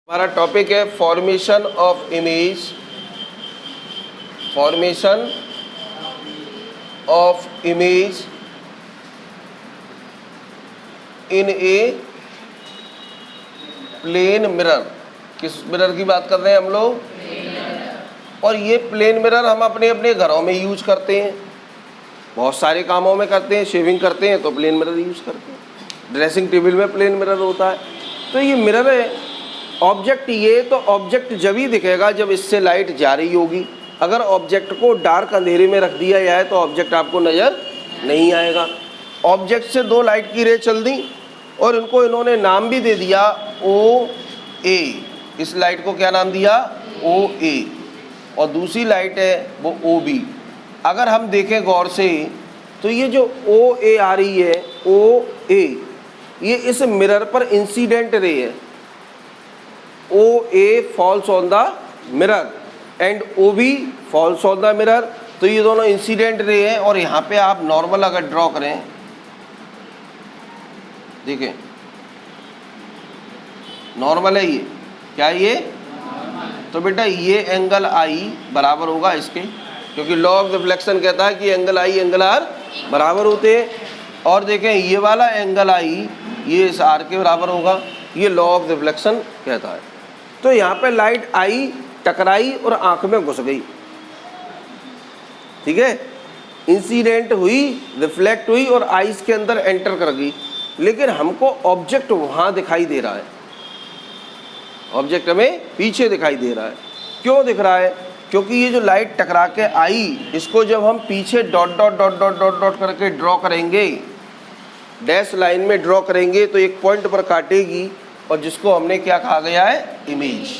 हमारा टॉपिक है formation of image, formation of image in a plane mirror. किस mirror की बात कर रहे हैं हम लोग? और ये प्लेन मिरर हम अपने अपने घरों में यूज करते हैं, बहुत सारे कामों में करते हैं। शेविंग करते हैं तो प्लेन मिरर यूज करते हैं, ड्रेसिंग टेबल में प्लेन मिरर होता है। तो ये मिरर है ऑब्जेक्ट, ये तो ऑब्जेक्ट जब ही दिखेगा जब इससे लाइट जा रही होगी। अगर ऑब्जेक्ट को डार्क अंधेरे में रख दिया जाए तो ऑब्जेक्ट आपको नज़र नहीं आएगा। ऑब्जेक्ट से दो लाइट की रे चल दी और इनको इन्होंने नाम भी दे दिया ओ ए। इस लाइट को क्या नाम दिया? ओ ए। और दूसरी लाइट है वो ओ बी। अगर हम देखें गौर से तो ये जो ओ ए आ रही है, ओ ए, ये इस मिरर पर इंसिडेंट रे है। O A falls on the mirror and O B falls on the mirror. तो ये दोनों इंसिडेंट रे हैं। और यहाँ पे आप नॉर्मल अगर ड्रॉ करें, देखें नॉर्मल है ये, क्या ये? तो बेटा ये एंगल आई बराबर होगा इसके, क्योंकि लॉ ऑफ रिफ्लेक्शन कहता है कि एंगल आई एंगल आर बराबर होते हैं। और देखें ये वाला एंगल आई ये इस आर के बराबर होगा, ये लॉ ऑफ रिफ्लेक्शन कहता है। तो यहाँ पे लाइट आई, टकराई और आंख में घुस गई, ठीक है, इंसिडेंट हुई, रिफ्लेक्ट हुई और आईज के अंदर एंटर कर गई। लेकिन हमको ऑब्जेक्ट वहाँ दिखाई दे रहा है, ऑब्जेक्ट हमें पीछे दिखाई दे रहा है। क्यों दिख रहा है? क्योंकि ये जो लाइट टकरा के आई, इसको जब हम पीछे dot dot dot dot dot dot करके ड्रॉ करेंगे, डैश लाइन में ड्रॉ करेंगे, तो एक पॉइंट पर काटेगी और जिसको हमने क्या कहा गया है? इमेज।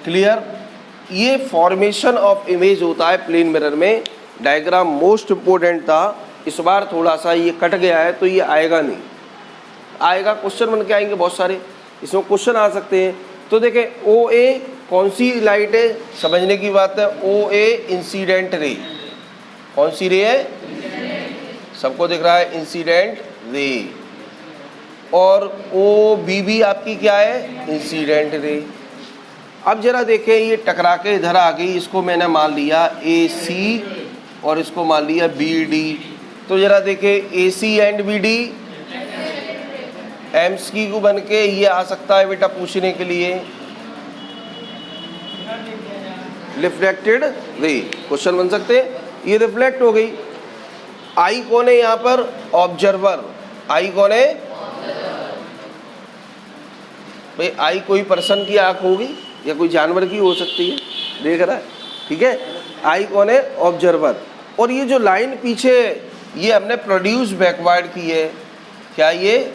क्लियर? ये फॉर्मेशन ऑफ इमेज होता है प्लेन मिरर में। डायग्राम मोस्ट इम्पोर्टेंट था, इस बार थोड़ा सा ये कट गया है तो ये आएगा नहीं, आएगा क्वेश्चन बन के आएंगे बहुत सारे, इसमें क्वेश्चन आ सकते हैं। तो देखें ओ ए कौन सी लाइट है, समझने की बात है। ओ ए इंसिडेंट रे, कौन सी रे है? सबको दिख रहा है, इंसिडेंट रे। और ओ बी भी आपकी क्या है? Incident ray. अब जरा देखें ये टकरा के इधर आ गई, इसको मैंने मान लिया ए सी और इसको मान लिया बी डी। तो जरा देखें ए सी एंड बी डी एम्स की को बन के ये आ सकता है बेटा पूछने के लिए, रिफ्लेक्टेड रे क्वेश्चन बन सकते हैं। ये रिफ्लेक्ट हो गई। आई कौन है यहाँ पर? ऑब्जर्वर। आई कौन है भाई? आई कोई पर्सन की आंख होगी या कोई जानवर की हो सकती है, देख रहा है, ठीक है। आई कौन है? ऑब्जर्वर। और ये जो लाइन पीछे ये हमने प्रोड्यूस बैकवर्ड की है, क्या ये?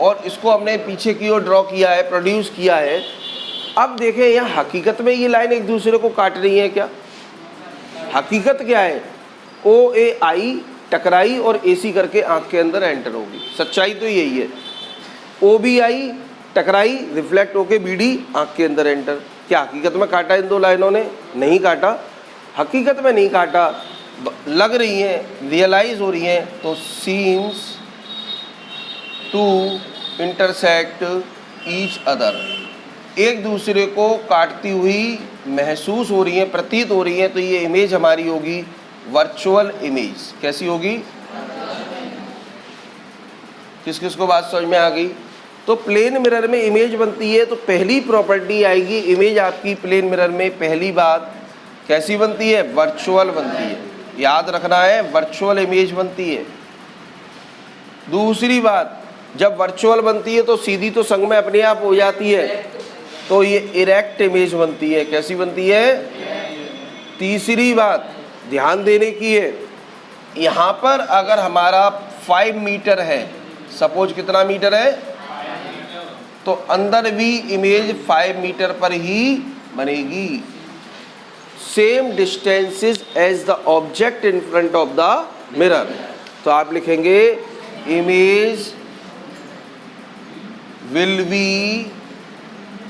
और इसको हमने पीछे की ओर ड्रॉ किया है, प्रोड्यूस किया है। अब देखें यहाँ हकीकत में ये लाइन एक दूसरे को काट रही है क्या? हकीकत क्या है? ओ ए आई टकराई और ए सी करके आंख के अंदर एंटर होगी। सच्चाई तो यही है। ओ बी आई टकराई, रिफ्लेक्ट होके बी डी आंख के अंदर एंटर। क्या हकीकत में काटा इन दो लाइनों ने? नहीं काटा, हकीकत में नहीं काटा, लग रही हैं, रियलाइज हो रही हैं। तो seems to intersect each other, एक दूसरे को काटती हुई महसूस हो रही हैं, प्रतीत हो रही हैं। तो ये इमेज हमारी होगी वर्चुअल इमेज। कैसी होगी? किस किस को बात समझ में आ गई? तो प्लेन मिरर में इमेज बनती है तो पहली प्रॉपर्टी आएगी इमेज आपकी प्लेन मिरर में। पहली बात कैसी बनती है? वर्चुअल बनती है, याद रखना है, वर्चुअल इमेज बनती है। दूसरी बात, जब वर्चुअल बनती है तो सीधी तो संग में अपने आप हो जाती है, तो ये इरेक्ट इमेज बनती है। कैसी बनती है? तीसरी बात ध्यान देने की है, यहाँ पर अगर हमारा 5 मीटर है, सपोज कितना मीटर है, तो अंदर भी इमेज 5 मीटर पर ही बनेगी। Same distances as the object in front of the mirror. तो आप लिखेंगे image will be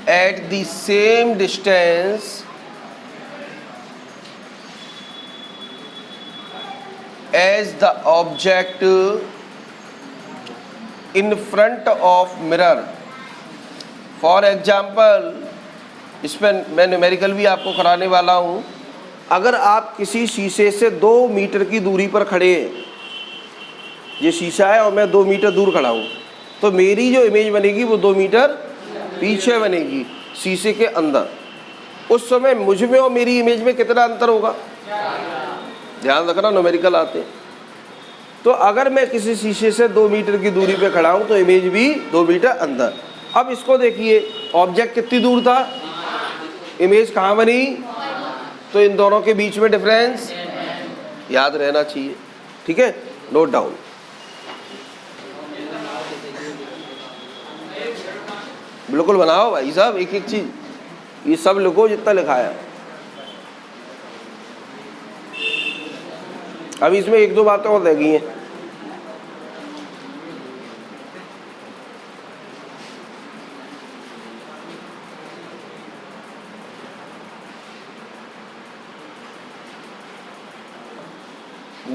at the same distance as the object in front of mirror for example, इसमें मैं न्यूमेरिकल भी आपको कराने वाला हूँ। अगर आप किसी शीशे से 2 मीटर की दूरी पर खड़े हैं, ये शीशा है और मैं 2 मीटर दूर खड़ा हूँ, तो मेरी जो इमेज बनेगी वो 2 मीटर पीछे बनेगी शीशे के अंदर। उस समय मुझ में और मेरी इमेज में कितना अंतर होगा? ध्यान रखना, न्यूमेरिकल आते हैं। तो अगर मैं किसी शीशे से 2 मीटर की दूरी पे खड़ा हूँ तो इमेज भी 2 मीटर अंदर। अब इसको देखिए, ऑब्जेक्ट कितनी दूर था, इमेज कहाँ बनी, तो इन दोनों के बीच में डिफरेंस याद रहना चाहिए। ठीक है, नोट डाउन। बिल्कुल बनाओ भाई साहब, एक एक चीज, ये सब लिखो जितना लिखा है। अभी इसमें 1-2 बातें और रह गई हैं।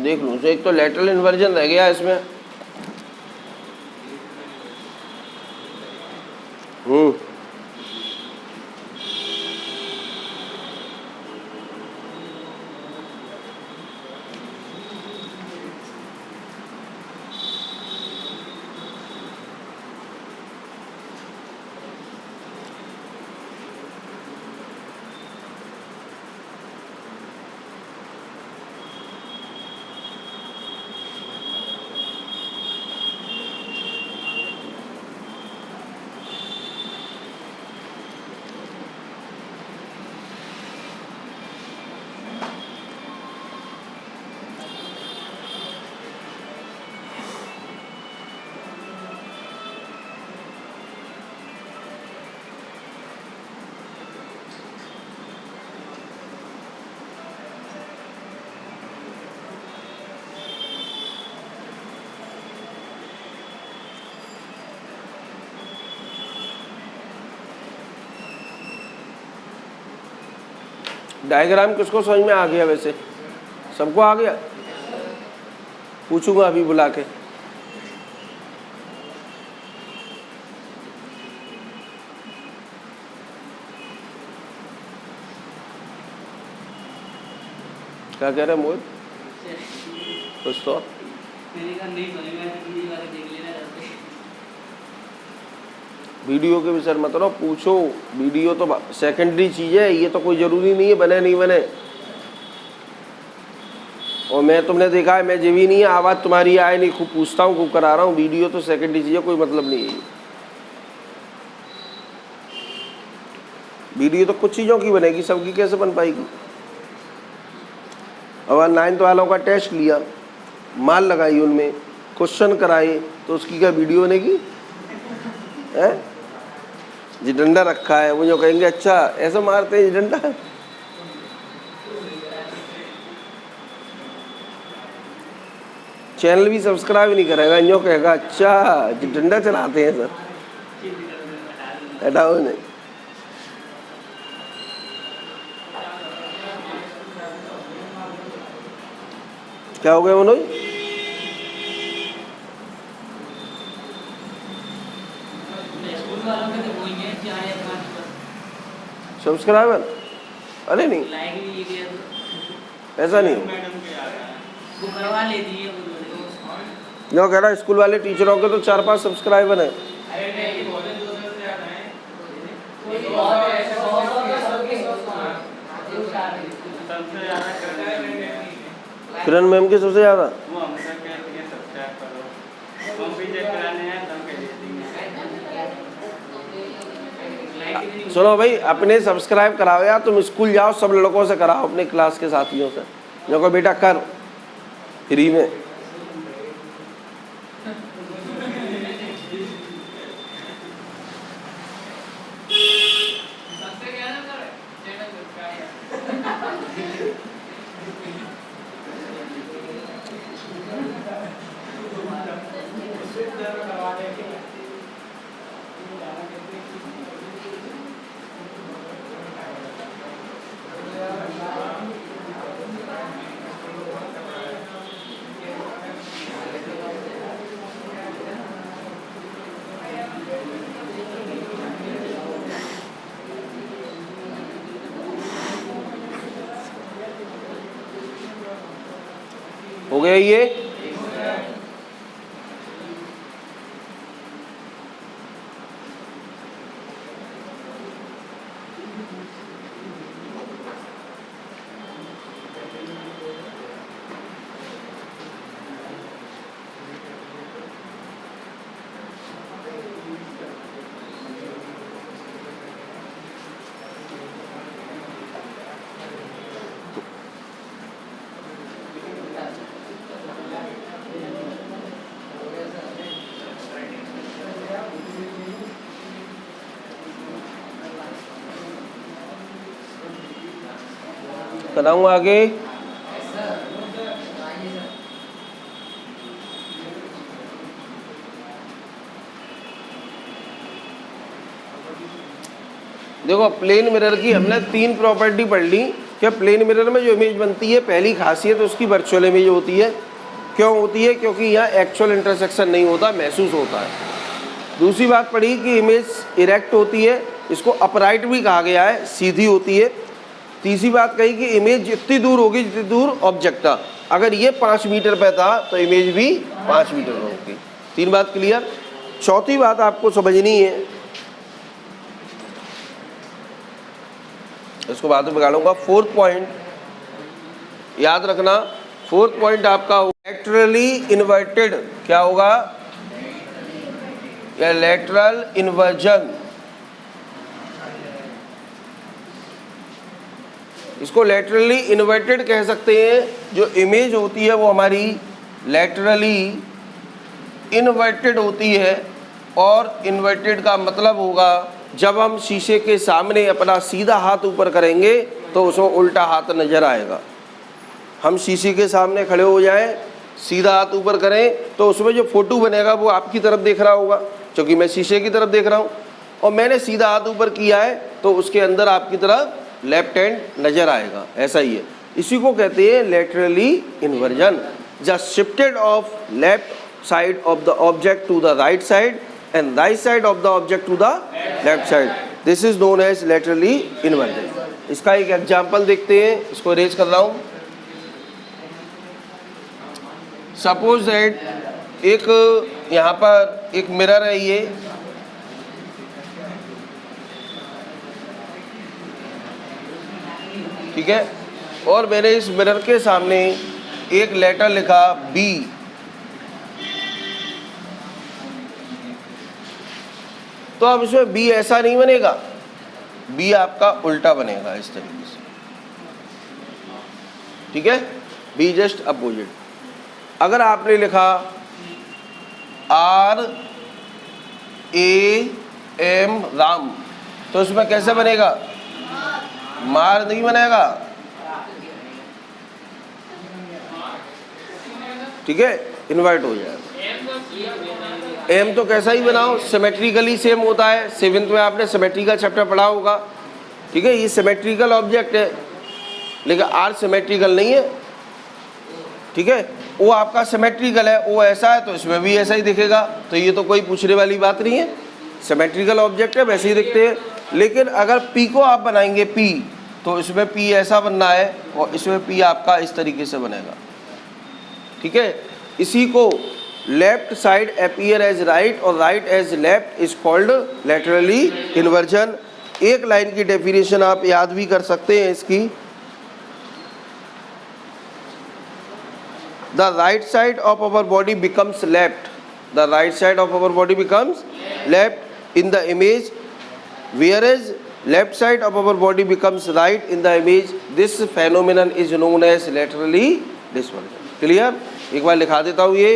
देख लूँ, एक तो लेटरल इन्वर्जन रह गया इसमें। डायग्राम किसको समझ में आ गया? वैसे सबको आ गया? पूछूंगा अभी बुला के। क्या कह रहे हैं मोहित? कुछ तो वीडियो के विषय मत रहो, पूछो। वीडियो तो सेकेंडरी चीज़ है, ये तो कोई ज़रूरी नहीं है बने नहीं बने। और मैं तुमने देखा है, मैं जीवी नहीं है, आवाज़ तुम्हारी आए नहीं, खूब पूछता हूँ, खूब करा रहा हूँ। वीडियो तो सेकेंडरी चीज़ है, कोई मतलब नहीं है। वीडियो तो कुछ चीज़ों की बनेगी, सबकी कैसे बन पाएगी? अब 9th वालों का टेस्ट लिया, माल लगाई, उनमें क्वेश्चन कराए, तो उसकी क्या वीडियो बनेगी? है जी, डंडा रखा है, वो जो कहेंगे अच्छा ऐसा मारते हैं जी डंडा। चैनल भी सब्सक्राइब नहीं करेगा, यो कहेगा अच्छा जी डंडा चलाते हैं सर, हटाओ नहीं। क्या हो गया मनोज? सब्सक्राइबर? अरे नहीं, ऐसा नहीं। जो कह रहा स्कूल वाले टीचरों के तो 4-5 सब्सक्राइबर हैं। किरण मैम की सबसे ज़्यादा। सुनो भाई, अपने सब्सक्राइब कराओ यार, तुम स्कूल जाओ, सब लड़कों से कराओ, अपने क्लास के साथियों से, जो को बेटा कर फ्री में। हो गया ये। कराऊँ आगे? देखो प्लेन मिरर की हमने 3 प्रॉपर्टी पढ़ ली। क्या प्लेन मिरर में जो इमेज बनती है, पहली खासियत उसकी वर्चुअल इमेज होती है। क्यों होती है? क्योंकि यहाँ एक्चुअल इंटरसेक्शन नहीं होता, महसूस होता है। दूसरी बात पढ़ी कि इमेज इरेक्ट होती है, इसको अपराइट भी कहा गया है, सीधी होती है। तीसरी बात कही कि इमेज जितनी दूर होगी जितनी दूर ऑब्जेक्ट था, अगर ये 5 मीटर पे था तो इमेज भी 5 मीटर पर होगी। 3 बात क्लियर। चौथी बात आपको समझनी है, इसको बाद में बिगाड़ूंगा। 4th पॉइंट याद रखना। 4th पॉइंट आपका लैटरली इन्वर्टेड क्या होगा? या लैटरल इन्वर्जन। इसको लैटरली इन्वर्टेड कह सकते हैं। जो इमेज होती है वो हमारी लैटरली इन्वर्टेड होती है, और इन्वर्टेड का मतलब होगा जब हम शीशे के सामने अपना सीधा हाथ ऊपर करेंगे तो उसमें उल्टा हाथ नज़र आएगा। हम शीशे के सामने खड़े हो जाएं, सीधा हाथ ऊपर करें तो उसमें जो फोटो बनेगा वो आपकी तरफ देख रहा होगा, क्योंकि मैं शीशे की तरफ देख रहा हूँ। और मैंने सीधा हाथ ऊपर किया है तो उसके अंदर आपकी तरफ लेफ्ट हैंड नज़र आएगा। ऐसा ही है, इसी को कहते हैं laterally inversion. Just shifted of left side of the object to the right side and right side of the object to the left side. This is known as laterally inverted. इसका एक एग्जाम्पल देखते हैं, इसको raise कर रहा हूँ। Suppose that एक यहाँ पर एक मिरर है ये, ठीक है, और मैंने इस मिरर के सामने एक लेटर लिखा B। तो अब इसमें बी ऐसा नहीं बनेगा, बी आपका उल्टा बनेगा इस तरीके से, ठीक है, बी जस्ट अपोजिट। अगर आपने लिखा R A M राम, तो इसमें कैसे बनेगा? मार नहीं बनेगा, ठीक है, इन्वर्ट हो जाएगा। एम तो कैसा ही बनाओ, सिमेट्रिकली सेम होता है। 7th में आपने सिमेट्री का चैप्टर पढ़ा होगा, ठीक है। ये सिमेट्रिकल ऑब्जेक्ट है, लेकिन आर सिमेट्रिकल नहीं है, ठीक है। वो आपका सिमेट्रिकल है, वो ऐसा है तो इसमें भी ऐसा ही दिखेगा। तो ये तो कोई पूछने वाली बात नहीं है, सिमेट्रिकल ऑब्जेक्ट है, वैसे ही दिखते हैं। लेकिन अगर पी को आप बनाएंगे पी, तो इसमें पी ऐसा बनना है और इसमें पी आपका इस तरीके से बनेगा, ठीक है। इसी को left side appear as right और right as left is called laterally inversion. एक लाइन की डेफिनेशन आप याद भी कर सकते हैं इसकी। The right side of our body becomes left, the right side of our body becomes left in the image, whereas left side of our body becomes right in the image. This phenomenon is known as laterally dispersion. Clear? एक बार लिखा देता हूँ ये।